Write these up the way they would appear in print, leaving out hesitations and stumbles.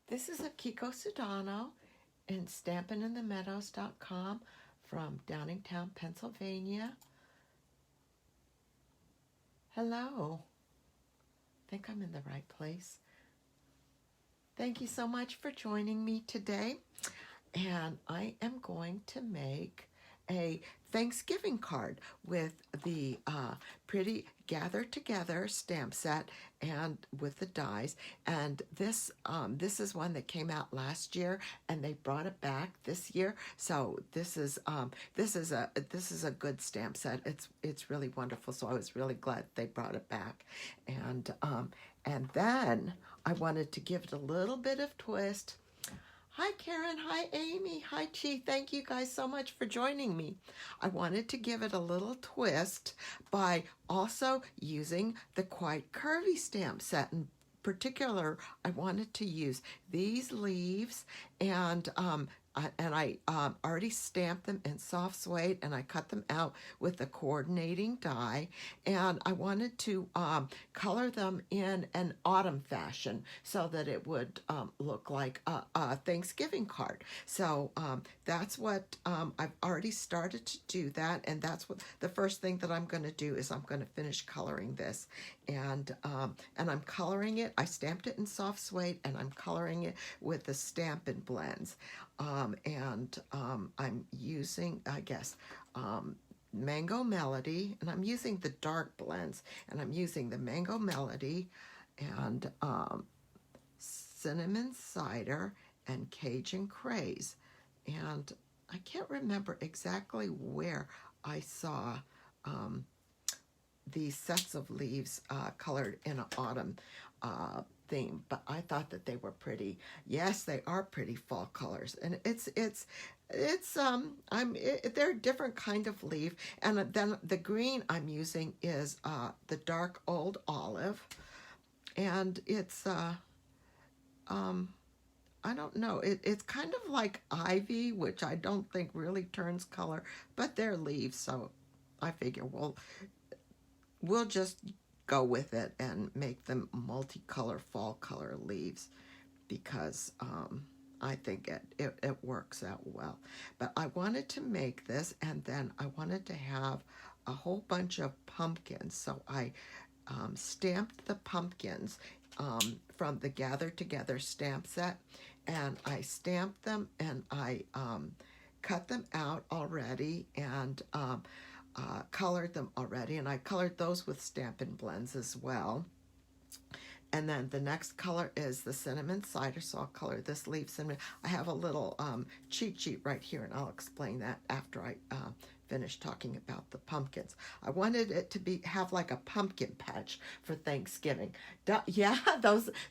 This is Akiko Sudano in StampinInTheMeadows.com from Downingtown, Pennsylvania. Hello. I think I'm in the right place. Thank you so much for joining me today. And I am going to make a Thanksgiving card with the pretty Gather Together stamp set and with the dies. And this is one that came out last year, and they brought it back this year. So this is a good stamp set. It's really wonderful. So I was really glad they brought it back. And then I wanted to give it a little bit of twist. Hi, Karen. Hi, Amy. Hi, Chi. Thank you guys so much for joining me. I wanted to give it a little twist by also using the Quite Curvy stamp set. In particular, I wanted to use these leaves, and I already stamped them in soft suede, and I cut them out with the coordinating die, and I wanted to color them in an autumn fashion so that it would look like a Thanksgiving card. So that's what I've already started to do that, and that's what the first thing that I'm going to do is I'm going to finish coloring this, and I'm coloring it. I stamped it in soft suede, and I'm coloring it with the Stampin' blends. I'm using, I guess, Mango Melody, and I'm using the dark blends, and I'm using the Mango Melody and Cinnamon Cider and Cajun Craze. And I can't remember exactly where I saw these sets of leaves colored in an autumn theme, but I thought that they were pretty. Yes, they are pretty fall colors, and they're a different kind of leaf. And then the green I'm using is the dark old olive, and it's I don't know, it's kind of like ivy, which I don't think really turns color, but they're leaves, so I figure we'll just go with it and make them multicolor fall color leaves, because I think it works out well. But I wanted to make this, and then I wanted to have a whole bunch of pumpkins, so I stamped the pumpkins from the Gather Together stamp set, and I stamped them, and I cut them out already, and colored them already, and I colored those with Stampin' blends as well. And then the next color is the Cinnamon Cider, so I'll color this leaf cinnamon. I have a little cheat sheet right here, and I'll explain that after I finish talking about the pumpkins. I wanted it to have like a pumpkin patch for Thanksgiving. Yeah,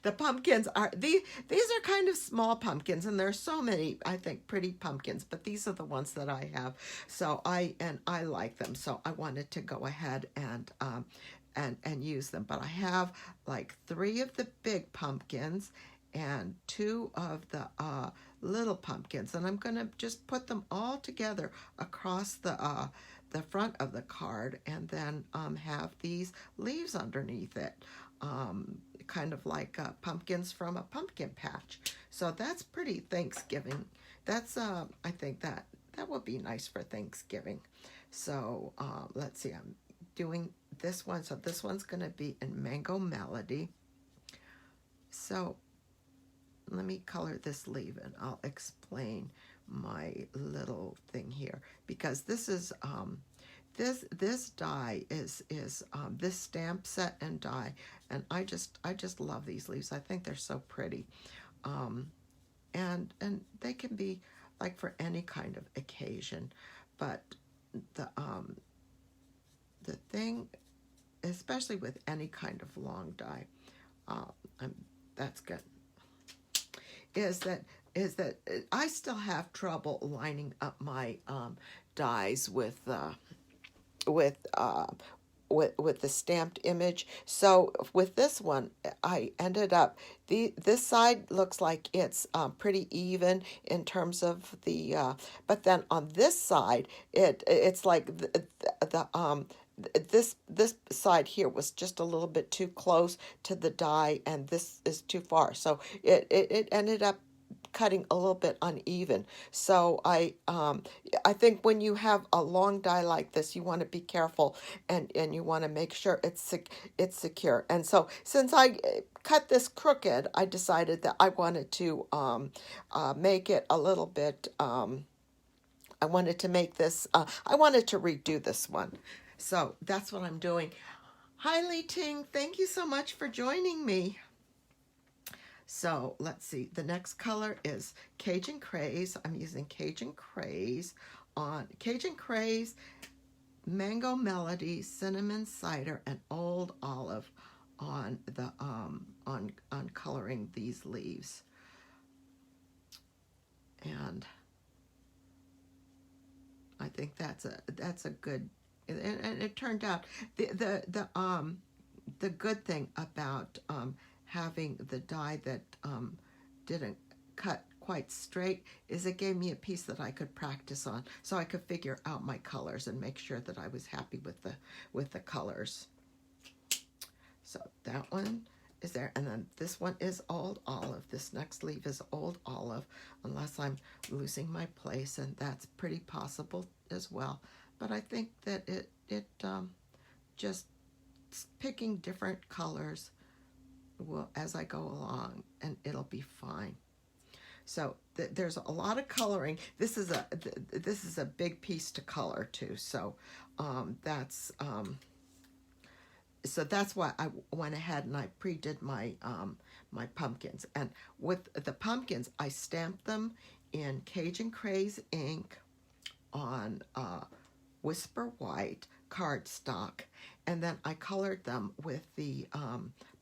the pumpkins are these are kind of small pumpkins, and there's so many, I think, pretty pumpkins, but these are the ones that I have. So I like them, so I wanted to go ahead and use them. But I have like 3 of the big pumpkins and 2 of the little pumpkins, and I'm going to just put them all together across the front of the card, and then have these leaves underneath it, kind of like pumpkins from a pumpkin patch. So that's pretty Thanksgiving. That's I think that would be nice for Thanksgiving. So let's see, I'm doing this one. So this one's going to be in Mango Melody. So let me color this leaf, and I'll explain my little thing here, because this is this die is this stamp set and die, and I just love these leaves. I think they're so pretty, and they can be like for any kind of occasion, but the thing, especially with any kind of long die, that's good, is that I still have trouble lining up my dies with the stamped image. So with this one, I ended up, this side looks like it's pretty even in terms of the, but then on this side, it's like this side here was just a little bit too close to the die, and this is too far. So it ended up cutting a little bit uneven. So I think when you have a long die like this, you want to be careful, and you want to make sure it's secure. And so since I cut this crooked, I decided that I wanted to make it a little bit. I wanted to make this. I wanted to redo this one. So that's what I'm doing. Hi, Lee Ting. Thank you so much for joining me. So let's see. The next color is Cajun Craze. I'm using Cajun Craze on Cajun Craze, Mango Melody, Cinnamon Cider, and Old Olive on the on coloring these leaves. And I think that's a good, and it turned out the good thing about having the die that didn't cut quite straight is it gave me a piece that I could practice on, so I could figure out my colors and make sure that I was happy with the colors. So that one is there, and then this one is Old Olive. This next leaf is Old Olive, unless I'm losing my place, and that's pretty possible as well. But I think that it just picking different colors will as I go along, and it'll be fine. So there's a lot of coloring. This is a big piece to color too. So that's why I went ahead and I pre-did my my pumpkins. And with the pumpkins, I stamped them in Cajun Craze ink on Whisper White cardstock, and then I colored them with the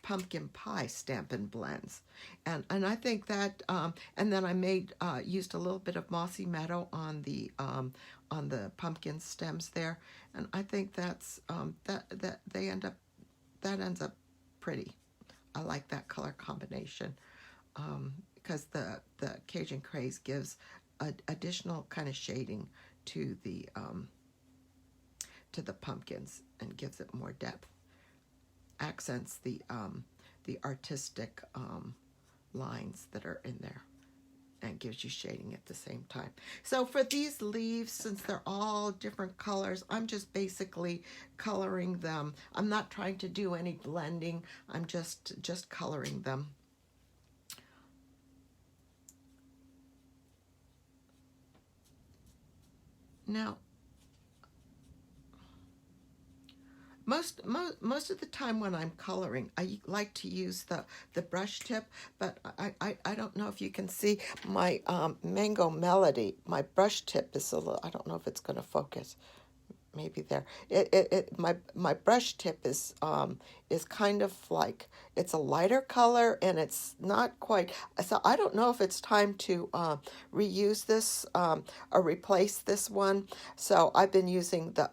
pumpkin pie Stampin' blends, and I think that and then I made used a little bit of Mossy Meadow on the pumpkin stems there, and I think that's that ends up pretty. I like that color combination because the Cajun Craze gives additional kind of shading to the pumpkins and gives it more depth. Accents the artistic lines that are in there and gives you shading at the same time. So for these leaves, since they're all different colors, I'm just basically coloring them. I'm not trying to do any blending. I'm just coloring them. Now, most of the time when I'm coloring, I like to use the brush tip, but I don't know if you can see my Mango Melody. My brush tip is a little, I don't know if it's going to focus. Maybe there. My brush tip is kind of like, it's a lighter color and it's not quite, so I don't know if it's time to reuse this or replace this one. So I've been using the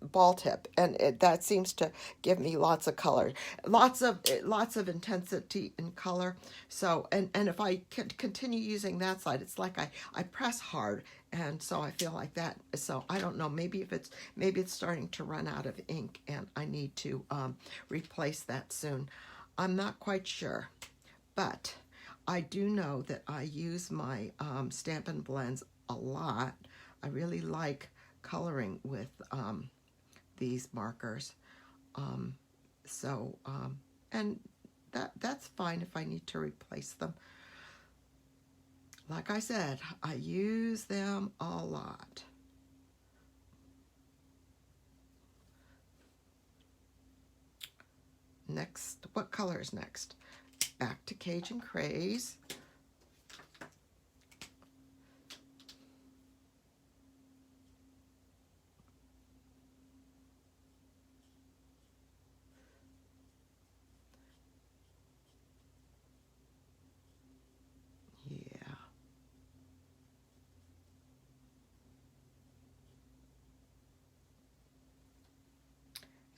ball tip, and that seems to give me lots of color, lots of intensity in color. So and if I continue using that side, it's like I press hard, and so I feel like that. So I don't know, maybe it's starting to run out of ink and I need to replace that soon. I'm not quite sure, but I do know that I use my Stampin' blends a lot. I really like coloring with these markers, and that's fine if I need to replace them. Like I said, I use them a lot. Next, what color is next? Back to Cajun Craze.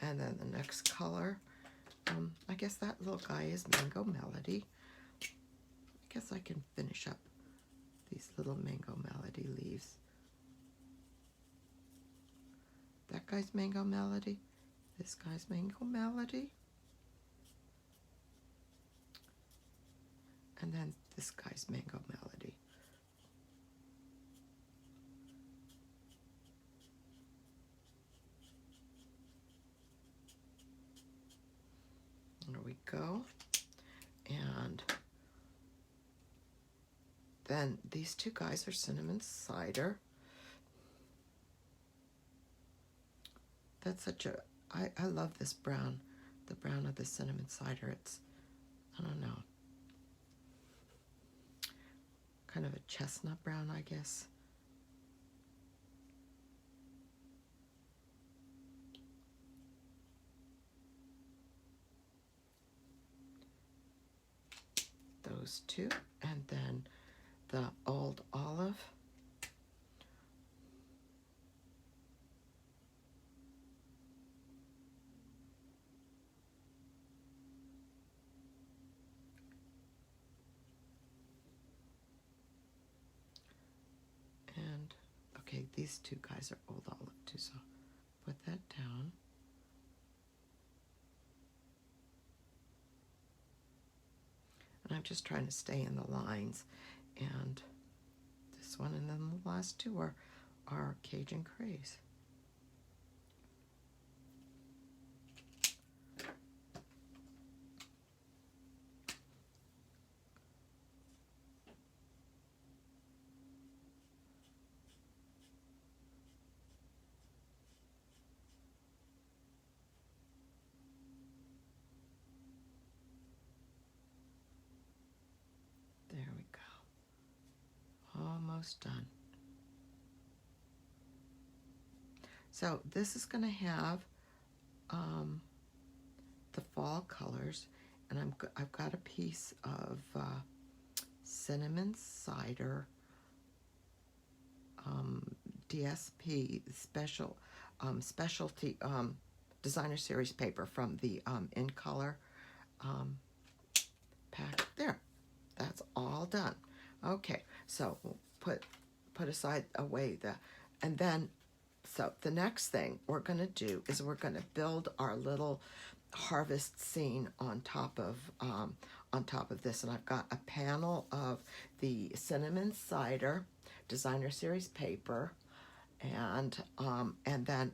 And then the next color, I guess that little guy is Mango Melody. I guess I can finish up these little Mango Melody leaves. that guy's Mango Melody, this guy's Mango Melody, and then this guy's Mango Melody. There we go. And then these two guys are Cinnamon Cider. That's such a, I love this brown, the brown of the Cinnamon Cider. It's, I don't know, kind of a chestnut brown, I guess. Those two, and then the Old Olive. And okay, these two guys are Old Olive too, so put that down. And I'm just trying to stay in the lines. And this one, and then the last two are Cajun Craze. There we go. Almost done. So this is going to have the fall colors, and I've got a piece of Cinnamon Cider DSP specialty designer series paper from the In Color pack. There, that's all done. Okay, so we'll put aside away and then so the next thing we're going to do is we're going to build our little harvest scene on top of this, and I've got a panel of the Cinnamon Cider designer series paper, and then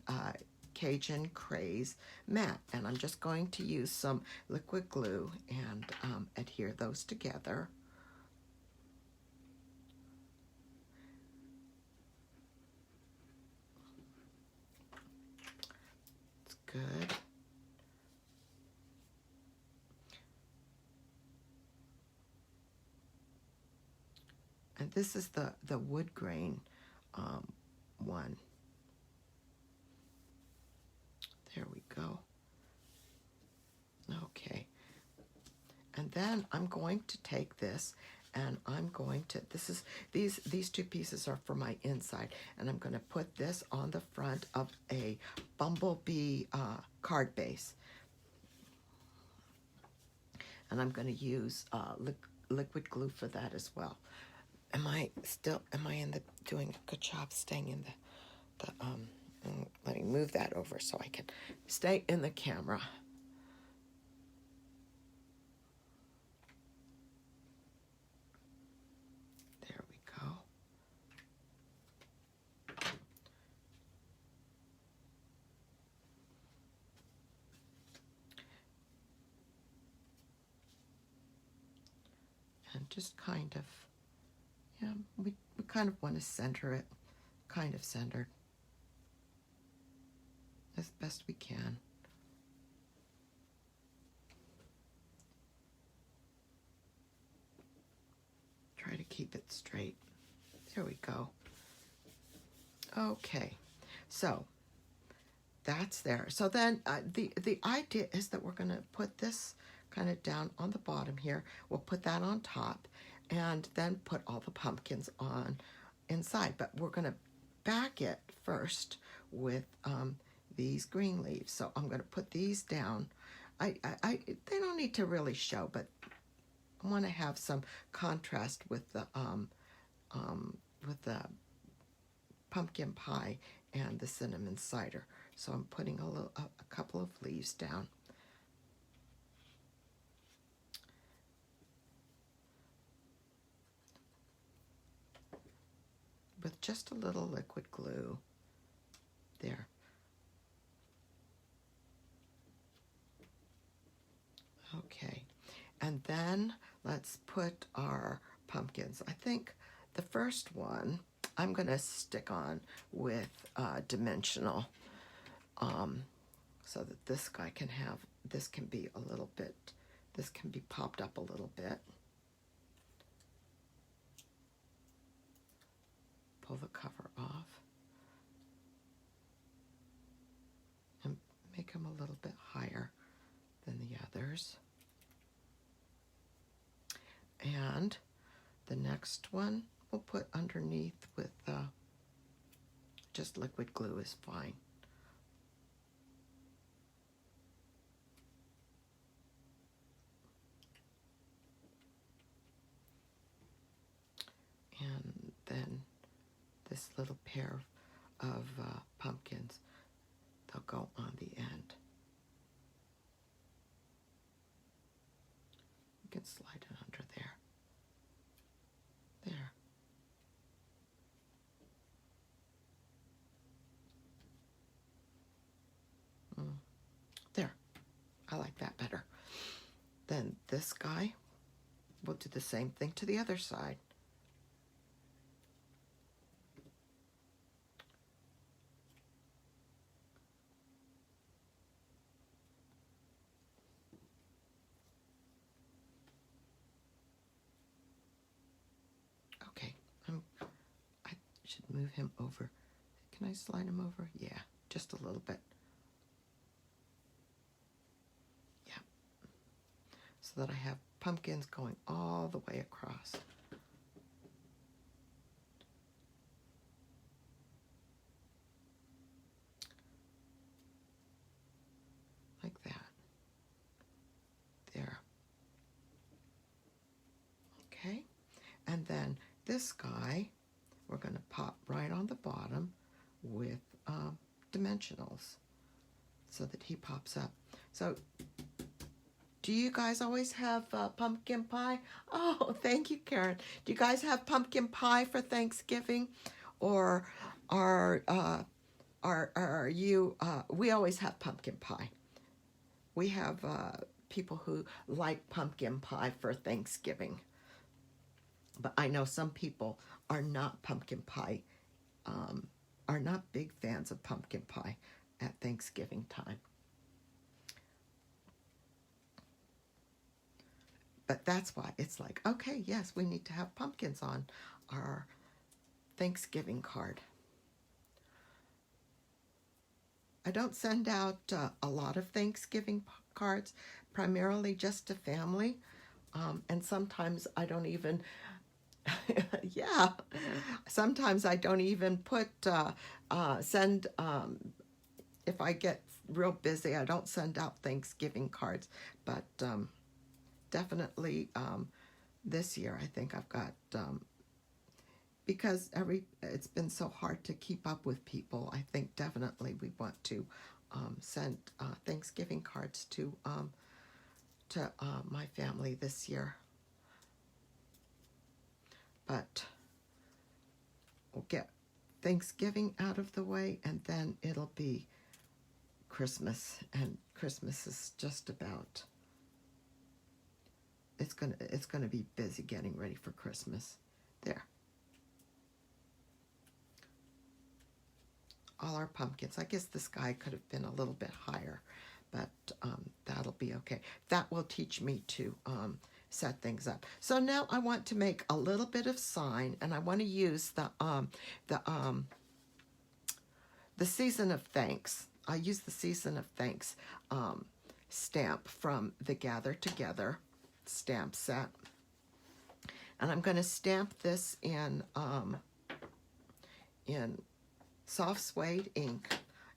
Cajun Craze matte, and I'm just going to use some liquid glue and adhere those together. It's good. And this is the wood grain one. There we go. Okay. And then I'm going to take this and I'm going to, these two pieces are for my inside, and I'm going to put this on the front of a bumblebee card base. And I'm going to use liquid glue for that as well. Am I doing a good job staying in let me move that over so I can stay in the camera. There we go. And just kind of, yeah, we kind of want to center it, kind of centered as best we can. Try to keep it straight. There we go. Okay, so that's there. So then the idea is that we're going to put this kind of down on the bottom here. We'll put that on top and then put all the pumpkins on inside. But we're going to back it first with these green leaves. So I'm going to put these down. They don't need to really show, but I want to have some contrast with the pumpkin pie and the cinnamon cider. So I'm putting a couple of leaves down. With just a little liquid glue. There. Okay. And then let's put our pumpkins. I think the first one I'm going to stick on with dimensional, so that this guy can have, this can be a little bit, this can be popped up a little bit. Pull the cover off and make him a little bit higher than the others. And the next one we'll put underneath with just liquid glue is fine. And then this little pair of pumpkins, they'll go on the end. You can slide it under there. There. There. I like that better. Then this guy, we'll do the same thing to the other side. Okay, I should move him over. Can I slide him over? Yeah, just a little bit. Yeah. So that I have pumpkins going all the way across. Like that. There. Okay. And then this guy, we're going to pop right on the bottom with dimensionals so that he pops up. So do you guys always have pumpkin pie? Oh, thank you, Karen. Do you guys have pumpkin pie for Thanksgiving? Or are you, we always have pumpkin pie. We have people who like pumpkin pie for Thanksgiving. But I know some people are not pumpkin pie, are not big fans of pumpkin pie at Thanksgiving time. But that's why it's like, okay, yes, we need to have pumpkins on our Thanksgiving card. I don't send out a lot of Thanksgiving cards, primarily just to family. And sometimes I don't even, yeah, sometimes I don't even put, send, if I get real busy, I don't send out Thanksgiving cards. But definitely this year I think I've got, because it's been so hard to keep up with people, I think definitely we want to send Thanksgiving cards to my family this year. But we'll get Thanksgiving out of the way, and then it'll be Christmas, and Christmas is just about, it's gonna be busy getting ready for Christmas. There. All our pumpkins. I guess this guy could have been a little bit higher, but that'll be okay. That will teach me to set things up. So now I want to make a little bit of sign, and I want to use the Season of Thanks. I use the Season of Thanks stamp from the Gather Together stamp set, and I'm going to stamp this in soft suede ink,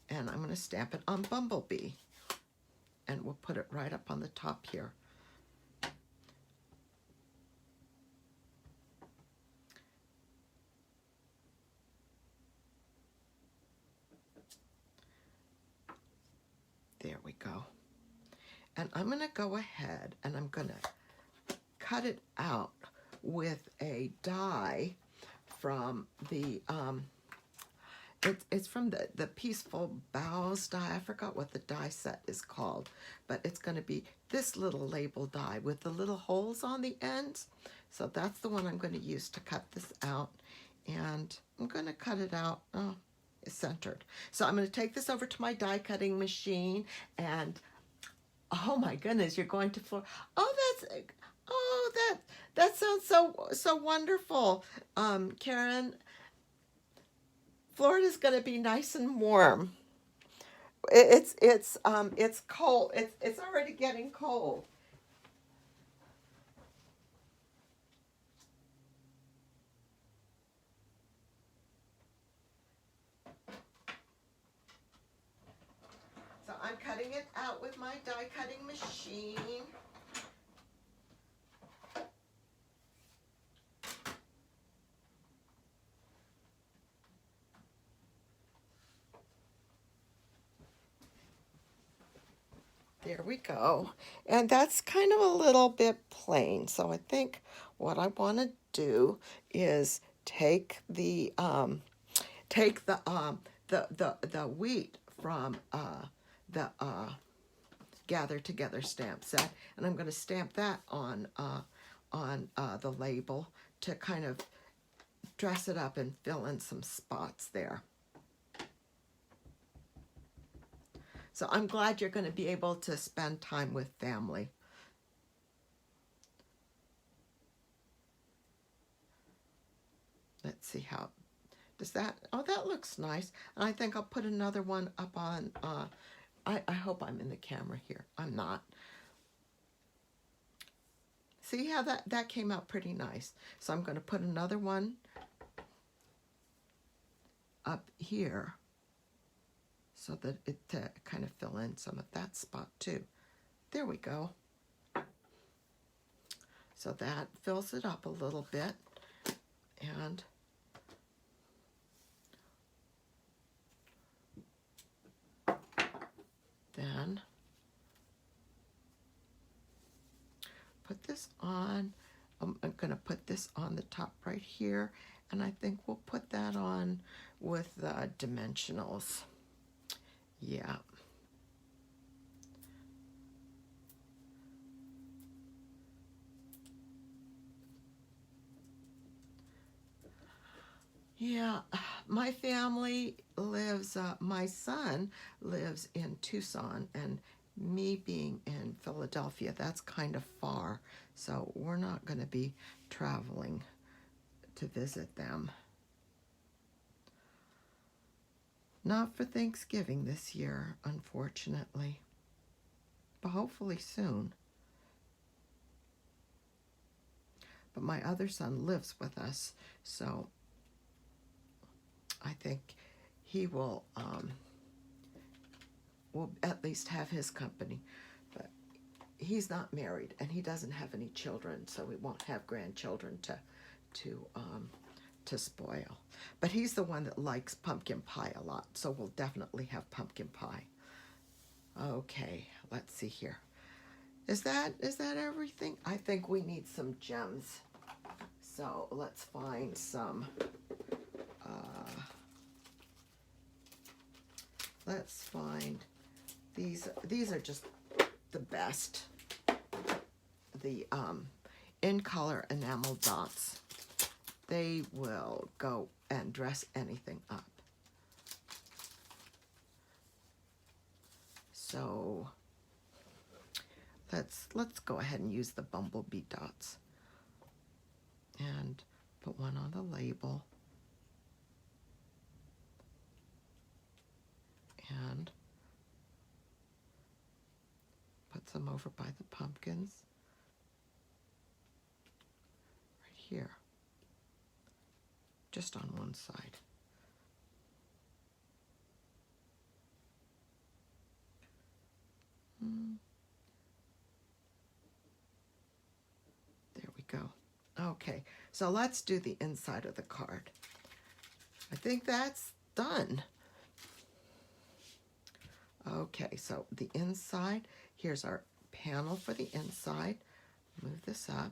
and I'm going to stamp it on Bumblebee, and we'll put it right up on the top here. There we go. And I'm going to go ahead and I'm going to cut it out with a die from the, it's from the Peaceful Boughs die. I forgot what the die set is called, but it's going to be this little label die with the little holes on the ends. So that's the one I'm going to use to cut this out. And I'm going to cut it out. Oh, it's centered. So I'm going to take this over to my die cutting machine and oh my goodness, you're going to Florida. That sounds so wonderful. Karen, Florida's going to be nice and warm. It's cold. It's already getting cold. So I'm cutting it out with my die cutting machine. There we go. And that's kind of a little bit plain. So I think what I want to do is take the wheat from the Gather Together stamp set, and I'm going to stamp that on the label to kind of dress it up and fill in some spots there. So I'm glad you're going to be able to spend time with family. Let's see how, does that, oh, that looks nice. And I think I'll put another one up on, I hope I'm in the camera here. I'm not. See how that came out pretty nice. So I'm going to put another one up here so that it kind of fill in some of that spot too. There we go. So that fills it up a little bit. And then put this on. I'm going to put this on the top right here, and I think we'll put that on with the dimensionals. Yeah. Yeah, my family lives, my son lives in Tucson, and me being in Philadelphia, that's kind of far, so we're not going to be traveling to visit them. Not for Thanksgiving this year, unfortunately, but hopefully soon. But my other son lives with us, so I think he will at least have his company. But he's not married and he doesn't have any children, so we won't have grandchildren to spoil. But he's the one that likes pumpkin pie a lot, so we'll definitely have pumpkin pie. Okay, let's see here. Is that everything? I think we need some gems. So let's find some. Let's find these. These are just the best. The in color enamel dots. They will go and dress anything up. So let's go ahead and use the bumblebee dots and put one on the label and put some over by the pumpkins right here, just on one side. There we go. Okay, so let's do the inside of the card. I think that's done. Okay, so the inside, here's our panel for the inside. Move this up.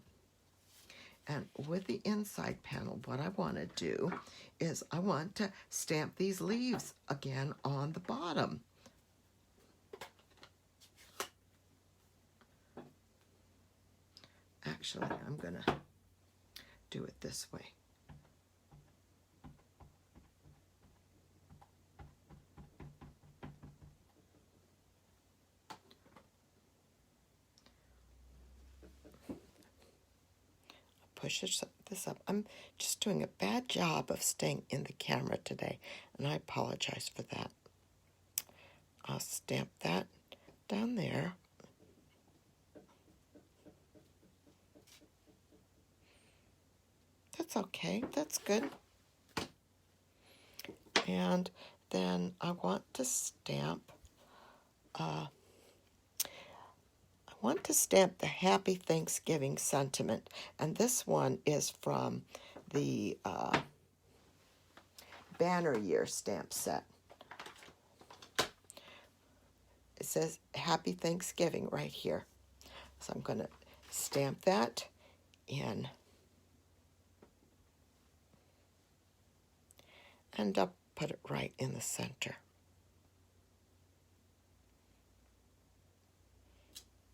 And with the inside panel, what I want to do is I want to stamp these leaves again on the bottom. Actually, I'm going to do it this way. Push this up. I'm just doing a bad job of staying in the camera today, and I apologize for that. I'll stamp that down there. That's okay. That's good. And then I want to stamp the Happy Thanksgiving sentiment, and this one is from the Banner Year stamp set. It says Happy Thanksgiving right here. So I'm going to stamp that in. And I'll put it right in the center.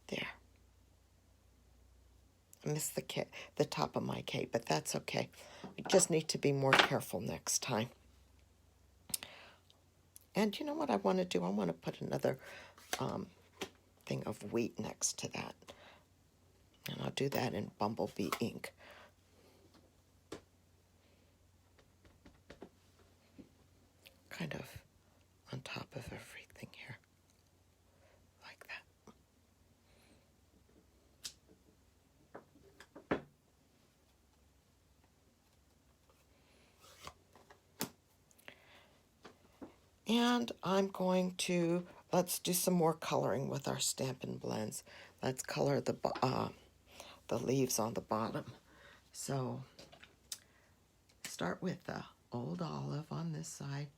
There. I missed the top of my cape, but that's okay. I just need to be more careful next time. And you know what I want to do? I want to put another thing of wheat next to that. And I'll do that in Bumblebee ink. Kind of on top of everything here. Like that. And I'm going to, let's do some more coloring with our Stampin' Blends. Let's color the leaves on the bottom. So start with the Old Olive on this side.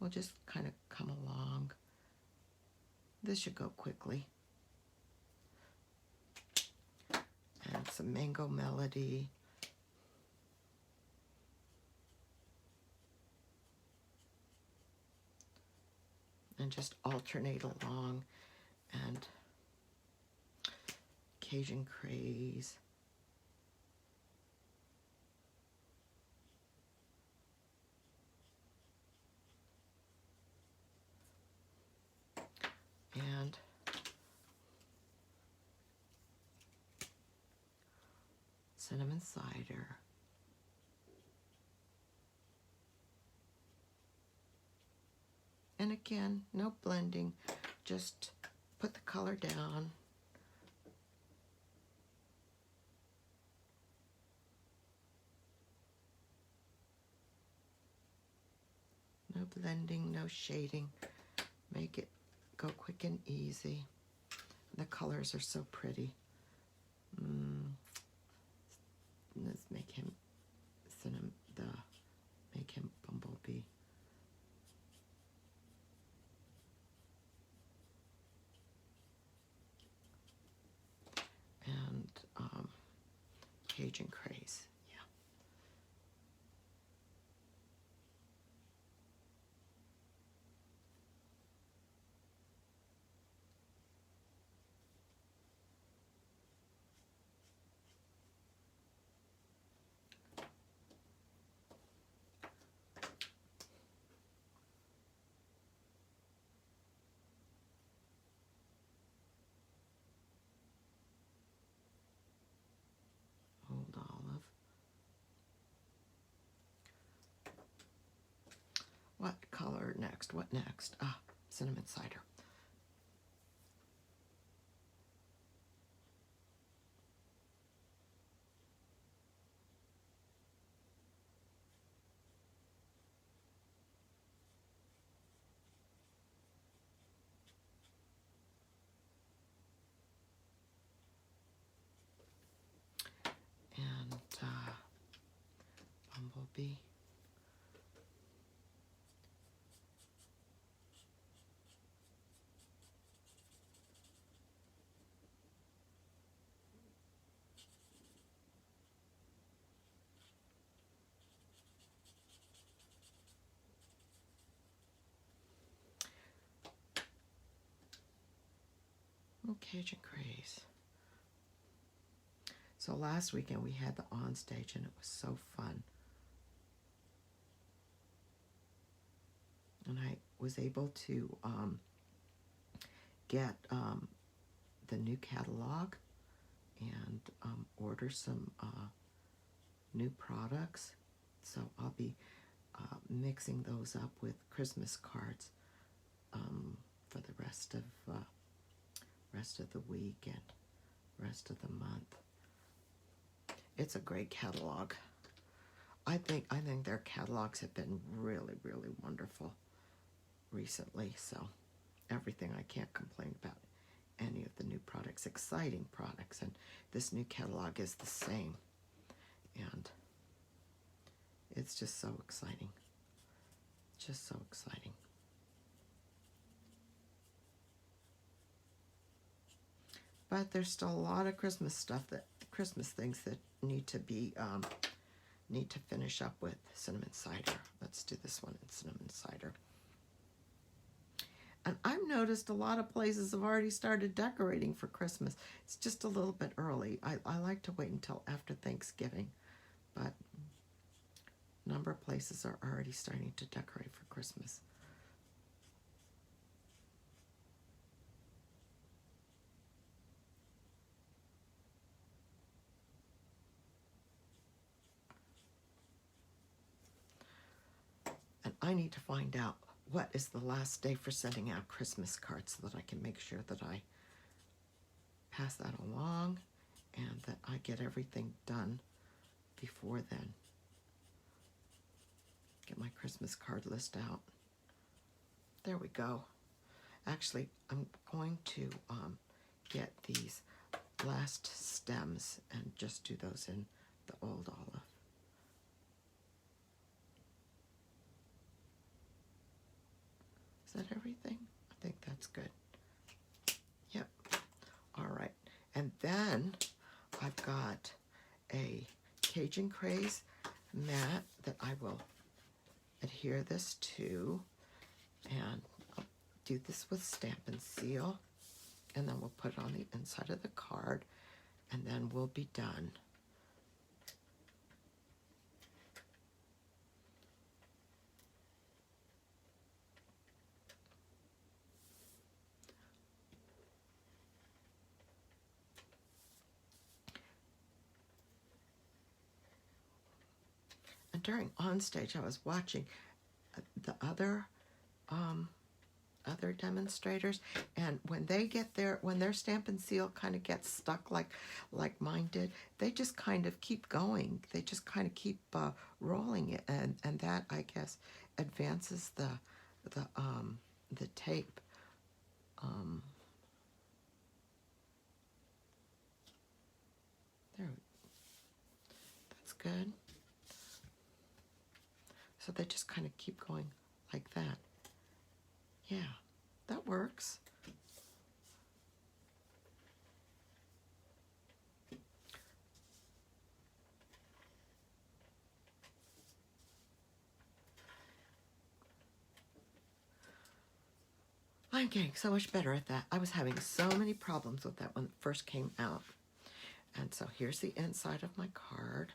We'll just kind of come along. This should go quickly. And some Mango Melody. And just alternate along. And Cajun Craze. And Cinnamon Cider. And again, no blending, just put the color down. No blending, no shading. Make it go quick and easy. The colors are so pretty. Let's make him make him Bumblebee. And Cajun Craze. Old Olive. What color next? What next? Cinnamon Cider. And Bumblebee. Cajun Craze. So last weekend we had the on stage and it was so fun. And I was able to get the new catalog and order some new products. So I'll be mixing those up with Christmas cards for the rest of the week and rest of the month. It's a great catalog. I think their catalogs have been really, really wonderful recently. So everything, I can't complain about any of the new products, exciting products, and this new catalog is the same. And it's just so exciting. Just so exciting. But there's still a lot of Christmas stuff, Christmas things that need to finish up with. Cinnamon cider. Let's do this one in cinnamon cider. And I've noticed a lot of places have already started decorating for Christmas. It's just a little bit early. I like to wait until after Thanksgiving, but a number of places are already starting to decorate for Christmas. And I need to find out what is the last day for sending out Christmas cards so that I can make sure that I pass that along and that I get everything done before then. Get my Christmas card list out. There we go. Actually, I'm going to get these last stems and just do those in the old olive. Is that everything? I think that's good. Yep. All right. And then I've got a Cajun Craze mat that I will adhere this to. And I'll do this with Stampin' Seal. And then we'll put it on the inside of the card. And then we'll be done. And during onstage, I was watching the other demonstrators, and when their Stampin' Seal kind of gets stuck like mine did, they just kind of keep going. They just kind of keep rolling it, and that, I guess, advances the tape. There, that's good. So they just kind of keep going like that. Yeah, that works. I'm getting so much better at that. I was having so many problems with that when it first came out. And so here's the inside of my card.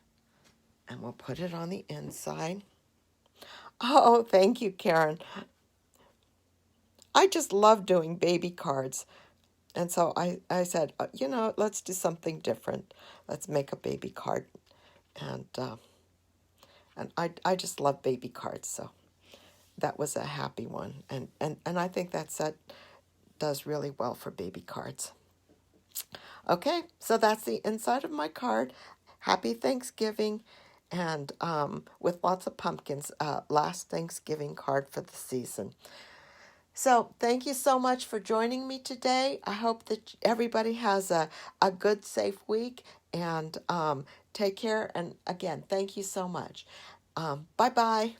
And we'll put it on the inside. Oh, thank you, Karen. I just love doing baby cards. And so I said, let's do something different. Let's make a baby card. And I just love baby cards, so that was a happy one. And I think that set does really well for baby cards. Okay, so that's the inside of my card. Happy Thanksgiving, and with lots of pumpkins, last Thanksgiving card for the season. So thank you so much for joining me today. I hope that everybody has a good, safe week, and take care. And again, thank you so much. Bye-bye.